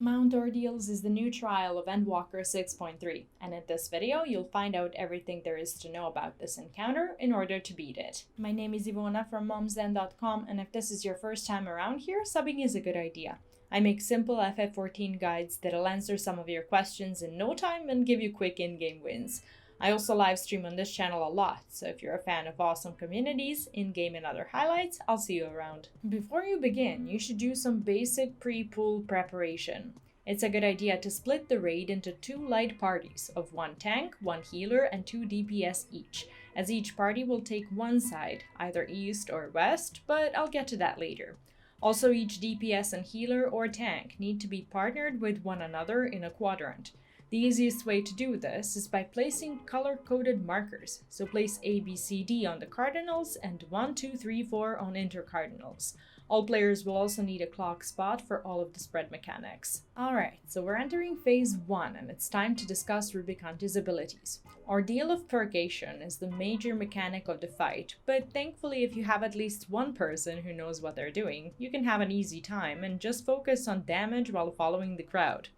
Mount Ordeals is the new trial of Endwalker 6.3, and in this video you'll find out everything there is to know about this encounter in order to beat it. My name is Ivona from momzen.com, and if this is your first time around here, subbing is a good idea. I make simple FF14 guides that'll answer some of your questions in no time and give you quick in-game wins. I also live stream on this channel a lot, so if you're a fan of awesome communities, in-game and other highlights, I'll see you around. Before you begin, you should do some basic pre-pull preparation. It's a good idea to split the raid into 2 light parties of 1 tank, 1 healer, and 2 DPS each, as each party will take one side, either east or west, but I'll get to that later. Also, each DPS and healer or tank need to be partnered with one another in a quadrant. The easiest way to do this is by placing color-coded markers, so place A, B, C, D on the cardinals and 1, 2, 3, 4 on intercardinals. All players will also need a clock spot for all of the spread mechanics. Alright, so we're entering phase 1 and it's time to discuss Rubicante's abilities. Ordeal of Purgation is the major mechanic of the fight, but thankfully if you have at least one person who knows what they're doing, you can have an easy time and just focus on damage while following the crowd.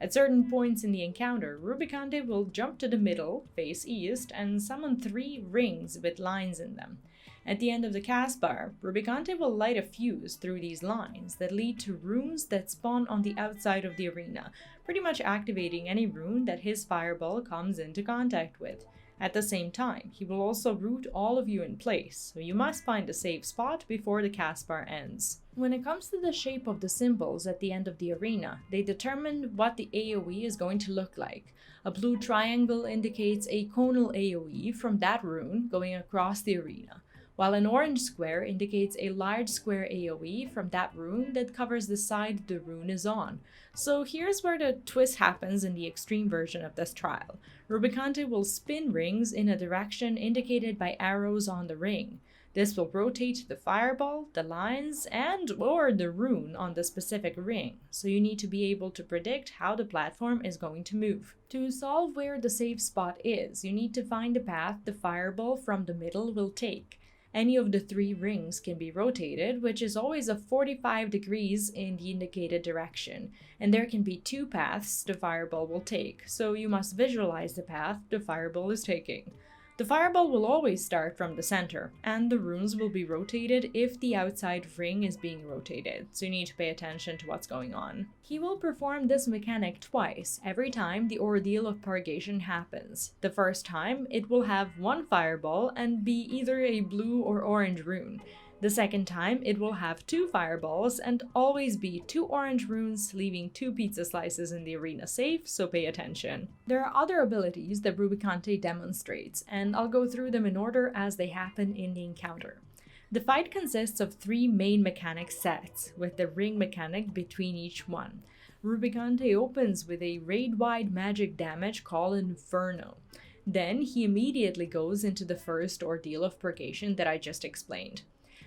At certain points in the encounter, Rubicante will jump to the middle, face east, and summon 3 rings with lines in them. At the end of the cast bar, Rubicante will light a fuse through these lines that lead to runes that spawn on the outside of the arena, pretty much activating any rune that his fireball comes into contact with. At the same time, he will also root all of you in place, so you must find a safe spot before the cast bar ends. When it comes to the shape of the symbols at the end of the arena, they determine what the AoE is going to look like. A blue triangle indicates a conal AoE from that rune going across the arena, while an orange square indicates a large square AoE from that rune that covers the side the rune is on. So here's where the twist happens in the extreme version of this trial. Rubicante will spin rings in a direction indicated by arrows on the ring. This will rotate the fireball, the lines, and/or the rune on the specific ring, so you need to be able to predict how the platform is going to move. To solve where the safe spot is, you need to find the path the fireball from the middle will take. Any of the 3 rings can be rotated, which is always a 45 degrees in the indicated direction, and there can be 2 paths the fireball will take, so you must visualize the path the fireball is taking. The fireball will always start from the center, and the runes will be rotated if the outside ring is being rotated, so you need to pay attention to what's going on. He will perform this mechanic twice, every time the Ordeal of Purgation happens. The first time, it will have 1 fireball and be either a blue or orange rune. The second time, it will have 2 fireballs and always be 2 orange runes, leaving 2 pizza slices in the arena safe, so pay attention. There are other abilities that Rubicante demonstrates, and I'll go through them in order as they happen in the encounter. The fight consists of 3 main mechanic sets, with the ring mechanic between each one. Rubicante opens with a raid-wide magic damage called Inferno. Then he immediately goes into the first Ordeal of Purgation that I just explained.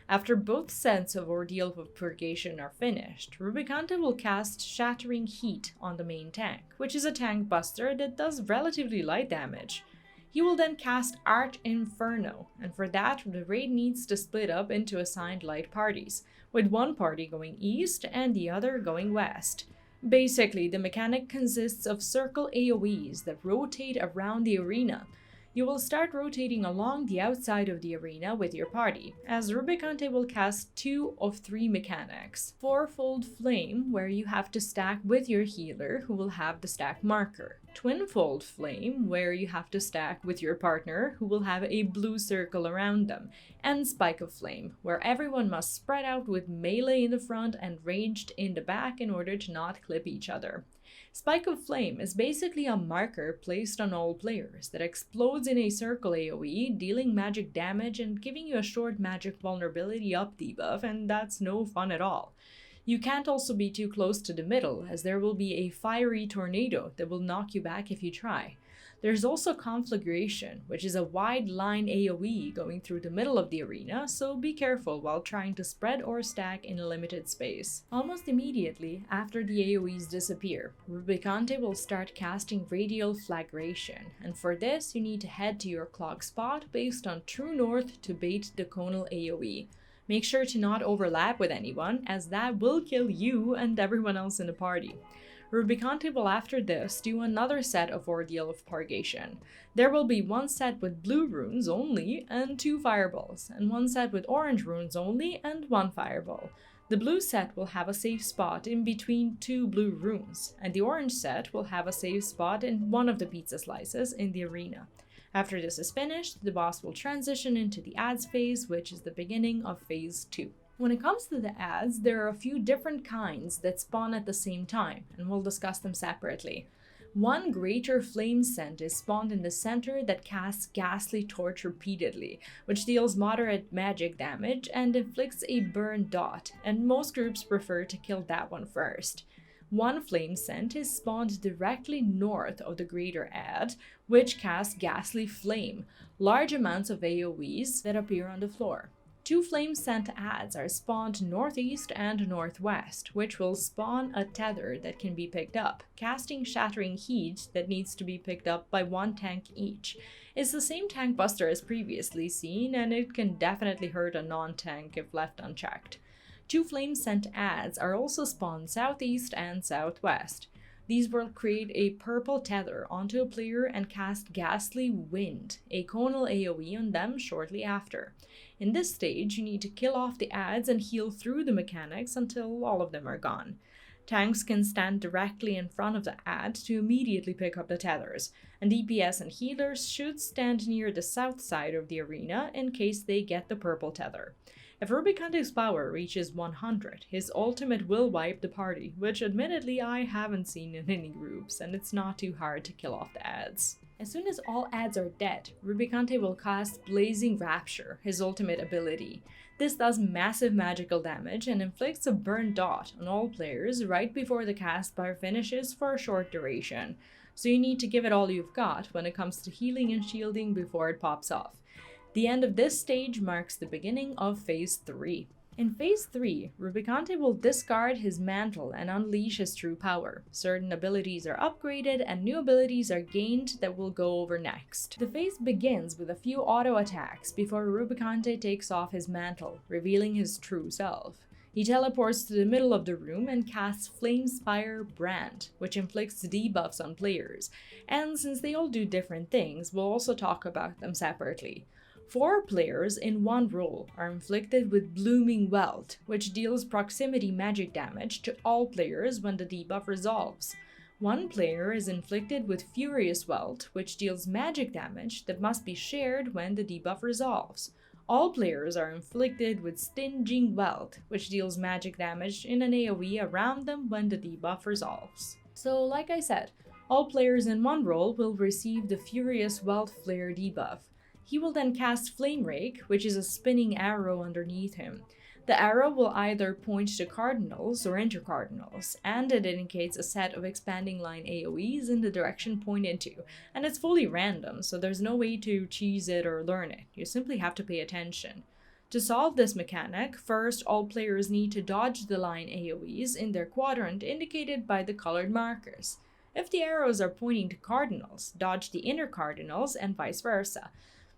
After both sets of Ordeal of Purgation are finished, Rubicante will cast Shattering Heat on the main tank, which is a tank buster that does relatively light damage. He will then cast Arch Inferno, and for that, the raid needs to split up into assigned light parties, with one party going east and the other going west. Basically, the mechanic consists of circle AoEs that rotate around the arena. You will start rotating along the outside of the arena with your party, as Rubicante will cast 2 of 3 mechanics. Fourfold Flame, where you have to stack with your healer, who will have the stack marker. Twinfold Flame, where you have to stack with your partner, who will have a blue circle around them. And Spike of Flame, where everyone must spread out with melee in the front and ranged in the back in order to not clip each other. Spike of Flame is basically a marker placed on all players that explodes in a circle AoE, dealing magic damage and giving you a short magic vulnerability up debuff, and that's no fun at all. You can't also be too close to the middle, as there will be a fiery tornado that will knock you back if you try. There's also Conflagration, which is a wide line AoE going through the middle of the arena, so be careful while trying to spread or stack in a limited space. Almost immediately after the AoEs disappear, Rubicante will start casting Radial Flagration, and for this you need to head to your clock spot based on true north to bait the conal AoE. Make sure to not overlap with anyone, as that will kill you and everyone else in the party. Rubicante will after this do another set of Ordeal of Purgation. There will be one set with blue runes only and 2 fireballs, and one set with orange runes only and 1 fireball. The blue set will have a safe spot in between 2 blue runes, and the orange set will have a safe spot in one of the pizza slices in the arena. After this is finished, the boss will transition into the adds phase, which is the beginning of phase 2. When it comes to the adds, there are a few different kinds that spawn at the same time, and we'll discuss them separately. One greater flame scent is spawned in the center that casts Ghastly Torch repeatedly, which deals moderate magic damage and inflicts a burn dot, and most groups prefer to kill that one first. One flame scent is spawned directly north of the greater add, which casts Ghastly Flame, large amounts of AoEs that appear on the floor. 2 flame scent adds are spawned northeast and northwest, which will spawn a tether that can be picked up, casting Shattering Heat that needs to be picked up by 1 tank each. It's the same tank buster as previously seen, and it can definitely hurt a non-tank if left unchecked. 2 flame scent adds are also spawned southeast and southwest. These will create a purple tether onto a player and cast Ghastly Wind, a conal AoE on them shortly after. In this stage, you need to kill off the adds and heal through the mechanics until all of them are gone. Tanks can stand directly in front of the add to immediately pick up the tethers, and DPS and healers should stand near the south side of the arena in case they get the purple tether. If Rubicante's power reaches 100, his ultimate will wipe the party, which admittedly I haven't seen in any groups, and it's not too hard to kill off the adds. As soon as all adds are dead, Rubicante will cast Blazing Rapture, his ultimate ability. This does massive magical damage and inflicts a burn dot on all players right before the cast bar finishes for a short duration, so you need to give it all you've got when it comes to healing and shielding before it pops off. The end of this stage marks the beginning of phase 3. In phase 3, Rubicante will discard his mantle and unleash his true power. Certain abilities are upgraded and new abilities are gained that we'll go over next. The phase begins with a few auto attacks before Rubicante takes off his mantle, revealing his true self. He teleports to the middle of the room and casts Flamespire Brand, which inflicts debuffs on players, and since they all do different things, we'll also talk about them separately. 4 players in one role are inflicted with Blooming Welt, which deals proximity magic damage to all players when the debuff resolves. 1 player is inflicted with Furious Welt, which deals magic damage that must be shared when the debuff resolves. All players are inflicted with Stinging Welt, which deals magic damage in an AoE around them when the debuff resolves. So like I said, all players in one role will receive the Furious Welt Flare debuff. He will then cast Flame Rake, which is a spinning arrow underneath him. The arrow will either point to cardinals or intercardinals, and it indicates a set of expanding line AoEs in the direction pointed to, and it's fully random, so there's no way to cheese it or learn it, you simply have to pay attention. To solve this mechanic, first all players need to dodge the line AoEs in their quadrant indicated by the colored markers. If the arrows are pointing to cardinals, dodge the inner cardinals and vice versa.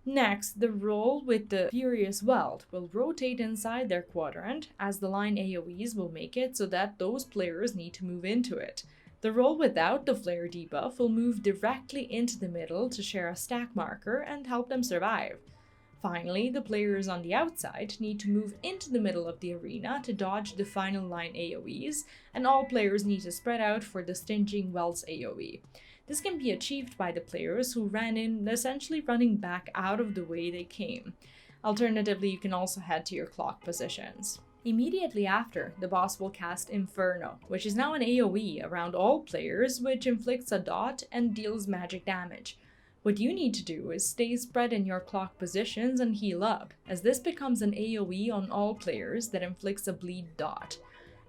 Next, the roll with the Furious Welt will rotate inside their quadrant, as the line AoEs will make it so that those players need to move into it. The roll without the flare debuff will move directly into the middle to share a stack marker and help them survive. Finally, the players on the outside need to move into the middle of the arena to dodge the final line AoEs, and all players need to spread out for the Stinging Welt's AoE. This can be achieved by the players who ran in, essentially running back out of the way they came. Alternatively, you can also head to your clock positions. Immediately after, the boss will cast Inferno, which is now an AoE around all players, which inflicts a dot and deals magic damage. What you need to do is stay spread in your clock positions and heal up, as this becomes an AoE on all players that inflicts a bleed dot.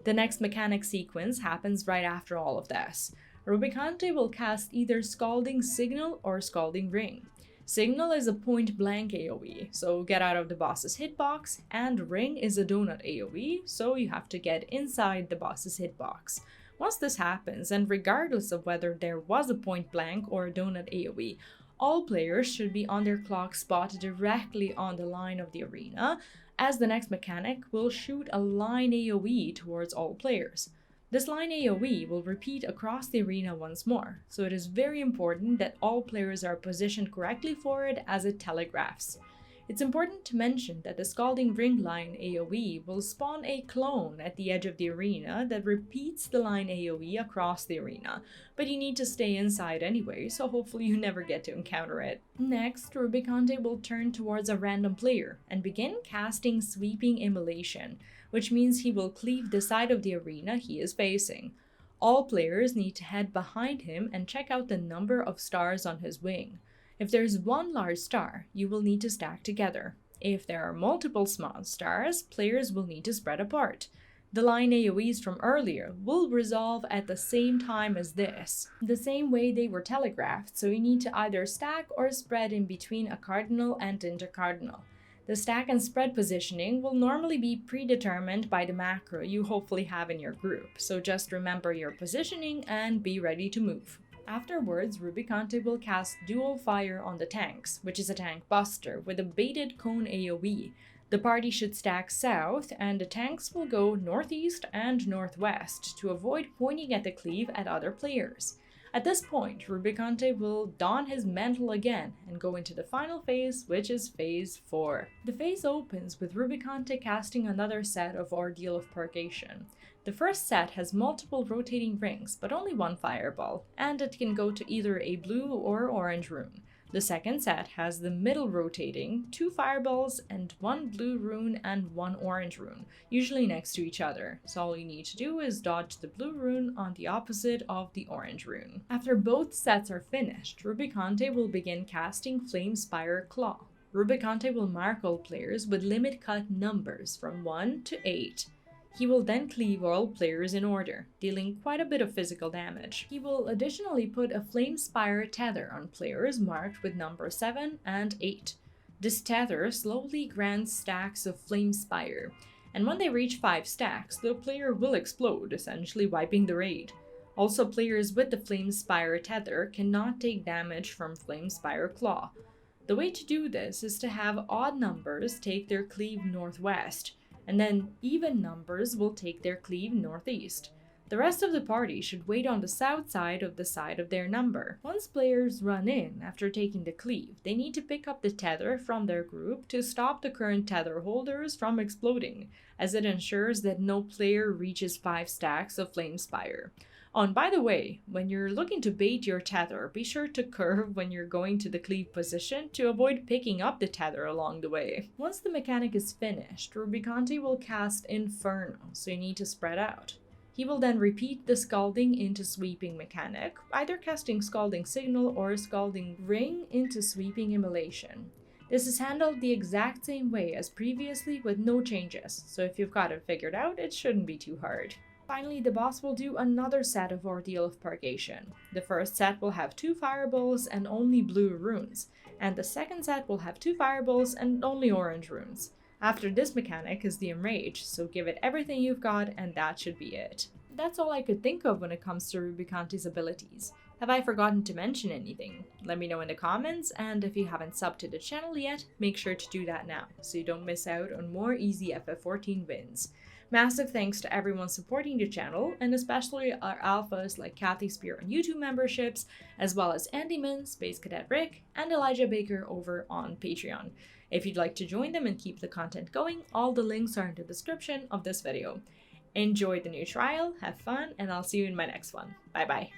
The next mechanic sequence happens right after all of this. Rubicante will cast either Scalding Signal or Scalding Ring. Signal is a point-blank AoE, so get out of the boss's hitbox, and Ring is a donut AoE, so you have to get inside the boss's hitbox. Once this happens, and regardless of whether there was a point-blank or a donut AoE, all players should be on their clock spot directly on the line of the arena, as the next mechanic will shoot a line AoE towards all players. This line AoE will repeat across the arena once more, so it is very important that all players are positioned correctly for it as it telegraphs. It's important to mention that the Scalding Ring line AoE will spawn a clone at the edge of the arena that repeats the line AoE across the arena, but you need to stay inside anyway, so hopefully you never get to encounter it. Next, Rubicante will turn towards a random player and begin casting Sweeping Immolation, which means he will cleave the side of the arena he is facing. All players need to head behind him and check out the number of stars on his wing. If there's one large star, you will need to stack together. If there are multiple small stars, players will need to spread apart. The line AoEs from earlier will resolve at the same time as this, the same way they were telegraphed, so you need to either stack or spread in between a cardinal and intercardinal. The stack and spread positioning will normally be predetermined by the macro you hopefully have in your group, so just remember your positioning and be ready to move. Afterwards, Rubicante will cast Dual Fire on the tanks, which is a tank buster with a baited cone AoE. The party should stack south, and the tanks will go northeast and northwest to avoid pointing at the cleave at other players. At this point, Rubicante will don his mantle again and go into the final phase, which is phase 4. The phase opens with Rubicante casting another set of Ordeal of Purgation. The first set has multiple rotating rings, but only one fireball, and it can go to either a blue or orange rune. The second set has the middle rotating, 2 fireballs and 1 blue rune and 1 orange rune, usually next to each other, so all you need to do is dodge the blue rune on the opposite of the orange rune. After both sets are finished, Rubicante will begin casting Flame Spire Claw. Rubicante will mark all players with limit cut numbers from 1 to 8. He will then cleave all players in order, dealing quite a bit of physical damage. He will additionally put a Flame Spire tether on players marked with number 7 and 8. This tether slowly grants stacks of Flame Spire, and when they reach 5 stacks, the player will explode, essentially wiping the raid. Also, players with the Flame Spire tether cannot take damage from Flame Spire Claw. The way to do this is to have odd numbers take their cleave northwest, and then even numbers will take their cleave northeast. The rest of the party should wait on the south side of their number. Once players run in after taking the cleave, they need to pick up the tether from their group to stop the current tether holders from exploding, as it ensures that no player reaches 5 stacks of Flame Spire. Oh, and by the way, when you're looking to bait your tether, be sure to curve when you're going to the cleave position to avoid picking up the tether along the way. Once the mechanic is finished, Rubicante will cast Inferno, so you need to spread out. He will then repeat the Scalding into Sweeping mechanic, either casting Scalding Signal or Scalding Ring into Sweeping Immolation. This is handled the exact same way as previously with no changes, so if you've got it figured out, it shouldn't be too hard. Finally, the boss will do another set of Ordeal of Purgation. The first set will have 2 fireballs and only blue runes, and the second set will have 2 fireballs and only orange runes. After this mechanic is the Enrage, so give it everything you've got and that should be it. That's all I could think of when it comes to Rubicante's abilities. Have I forgotten to mention anything? Let me know in the comments, and if you haven't subbed to the channel yet, make sure to do that now, so you don't miss out on more easy FF14 wins. Massive thanks to everyone supporting the channel, and especially our alphas like Kathy Spear on YouTube memberships, as well as Andy Min, Space Cadet Rick, and Elijah Baker over on Patreon. If you'd like to join them and keep the content going, all the links are in the description of this video. Enjoy the new trial, have fun, and I'll see you in my next one. Bye bye.